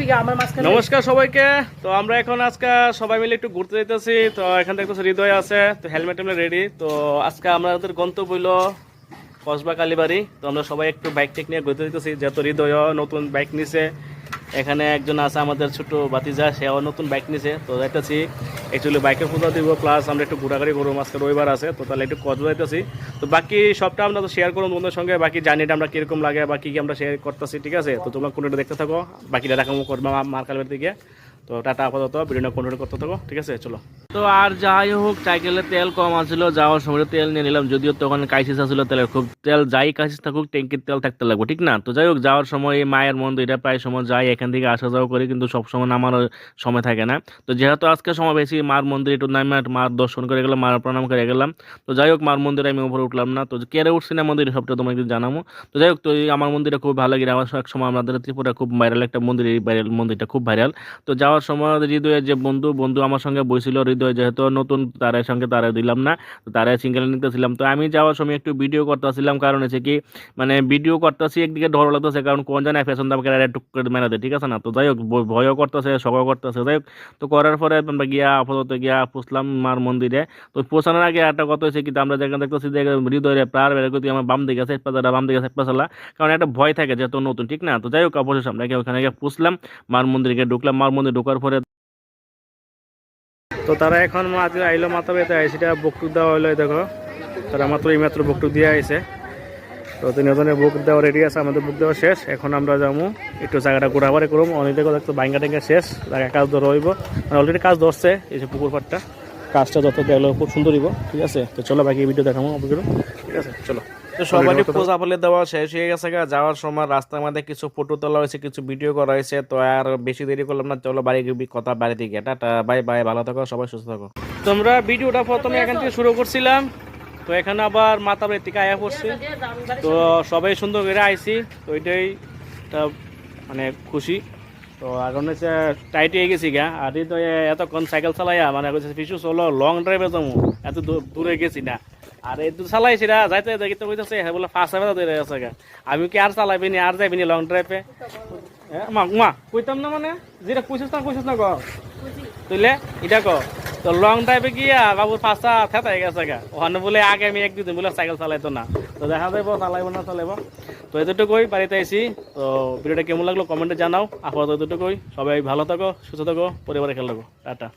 নমস্কার সবাইকে। তো আমরা এখন আজকে সবাই মিলে একটু ঘুরতে যেতেছি। তো এখান থেকে হৃদয় আছে, তো হেলমেট রেডি। তো আজকে আমাদের গন্তব্য হইলো কসবা কালীবাড়ি। তো আমরা সবাই একটু বাইক টেক নিয়ে ঘুরতে যেতেছি, যেহেতু হৃদয় নতুন বাইক নিছে। এখানে একজন আছে আমাদের ছোট বাতিজা, সেও নতুন বাইক নিছে। তো যাইতেছি অ্যাকচুয়ালি বাইকের পূজা দিব, প্লাস আমরা একটু ঘোরাঘুরি করবো। আজকে রবিবার আছে, তো তাহলে একটু কসবা যাইতেছি। তো বাকি সবটা আমরা তো শেয়ার করবো বন্ধুদের সঙ্গে, বাকি জার্নিটা আমরা কীরকম লাগে বা কী আমরা শেয়ার করতেছি, ঠিক আছে? তো তোমরা কোনটা দেখতে থাকো, বাকিটা দেখাবো করবো মার কালবের দিকে। তো টাটা, আপাতত ভিডিওটা কন্টিনিউ করতে থাকো, ঠিক আছে? চলো। তো আর যাই হোক, সাইকেলে তেল কম আছিল, যাওয়ার সময় তেল নিয়ে নিলাম, যদিও তখন কাইসিস আছিল তেলের খুব। তেল যাই কাইসিস থাকুক, ট্যাঙ্কির তেল থাকতে লাগবে, ঠিক না? তো যাই হোক, যাওয়ার সময় এই মায়ের মন্দির, এটা প্রায় সময় যাই, এখান থেকে আসা যাওয়া করি, কিন্তু সব সময় নামার সময় থাকে না। তো যেহেতু আজকে সময় বেশি, মার মন্দির একটু নামে মার দর্শন করে গেলাম, মার প্রণাম করে গেলাম। তো যাই হোক, মার মন্দিরে আমি উপরে উঠলাম না, তো কেড়ে উঠছি না মন্দিরে, সবটা তোমাকে জানাবো। তো যাই হোক, তো আমার মন্দিরটা খুব ভালো লাগে। আমার এক সময় আমাদের ত্রিপুরা খুব ভাইরাল একটা মন্দির, এই ভাইরাল মন্দিরটা খুব ভাইরাল। তো যাওয়ার সময় হৃদয়ের যে বন্ধু আমার সঙ্গে বইছিল, হৃদয় যেহেতু নতুন, তার সঙ্গে তারা দিলাম না, তো তারা সিঙ্গেল নিতেছিলাম। তো আমি যাওয়ার সময় একটু ভিডিও করতেছিলাম, কারণ হচ্ছে কি, মানে ভিডিও করতেছি একদিকে ডর লাগতেছে, কারণ কোন জানে ফ্যাশন দামকে টুক করে মেলা দেয়, ঠিক আছে না? তো যাই হোক, ভয়ও করতেছে, সবাই করতেছে। যাই হোক, তো করার পরে আমরা গিয়া আপাতত গিয়া পুষলাম মার মন্দিরে। তো পৌঁছানোর আগে একটা কথা হয়েছে, কিন্তু আমরা যেখানে দেখতেছি যে হৃদয়ের প্রার বের করতে আমার বাম দিকে আছে পাশাটা, বাম দিকে আছে পাশালা, কারণ একটা ভয় থাকে যেহেতু নতুন, ঠিক না? তো যাই হোক, অবশেষে আমরা ওখানে গিয়ে পুষলাম, মার মন্দিরে ঢুকলাম। মার মন্দির ঢোকার পরে তো তারা এখন আইলো মাথা বেঁধে সেটা বকটুক দেওয়া হইলো, দেখো তারা মাত্র বকটুক দিয়ে আইছে। তো তিনজনের বুক দেওয়া রেডি আছে, আমাদের বুক দেওয়া শেষ। এখন আমরা যাবো একটু জায়গাটা ঘোরাবারে করবো, অনেক দেখো দেখতো বাইঙ্গা টেঙ্গা শেষ, জায়গা কাজ ধরা হইব, মানে অলরেডি কাজ ধরছে। এই যে পুকুর পাড়টা, কাজটা যত দেখলো খুব সুন্দর হইব, ঠিক আছে? তো চলো বাকি ভিডিও দেখাবো, ঠিক আছে? চলো। তো সবাই পূজা ফলে দেওয়া শেষ হয়ে গেছে। যাওয়ার সময় রাস্তার মধ্যে কিছু ফটো তোলা হয়েছে, কিছু ভিডিও করা হয়েছে। তো আর বেশি দেরি করলাম না, চলো বাড়ি কথা বাড়ি দিকে। টাটা, বাই বাই, ভালো থাকো সবাই, সুস্থ থাকো। তোমরা ভিডিওটা প্রথমে এখান থেকে শুরু করছিলাম, তো এখানে আবার মাথা বাড়ি থেকে আয়া পড়ছি। তো সবাই সুন্দর করে আইছি, তো ওইটাই মানে খুশি। তো এখন হচ্ছে টাইট হয়ে গেছি গা, আর তো এতক্ষণ সাইকেল চালাইয়া মানে পিছু চলো লং ড্রাইভে যাবো, এত দূরে গেছি না। আর এই দূর চালাইছি না, যাইতে দেখিতে কইতেছে বলে ফার্স্ট টাইমে ধরে গেছে গা। আমি কি আর চালাইবি নি, আর যাইবি নি লং ড্রাইভে? মা কইতাম না, মানে যেটা কইছিস না ক তুইলে এটা ক। তো লং ড্রাইভে গিয়া বাবুর পাঁচটা থেতাই গেছে গা, ওখানে বলে আগে আমি এক দুদিন বলে সাইকেল চালাইতো না। তো দেখা যাবো চালাইবো না চালাইবো। তো এতটুকুই, বাড়িতে আইসি। তো ভিডিওটা কেমন লাগলো কমেন্টে জানাও। আপাতত এতটুকুই, সবাই ভালো থাকো, সুস্থ থাকো, পরিবারে খেয়াল রাখো। টাটা।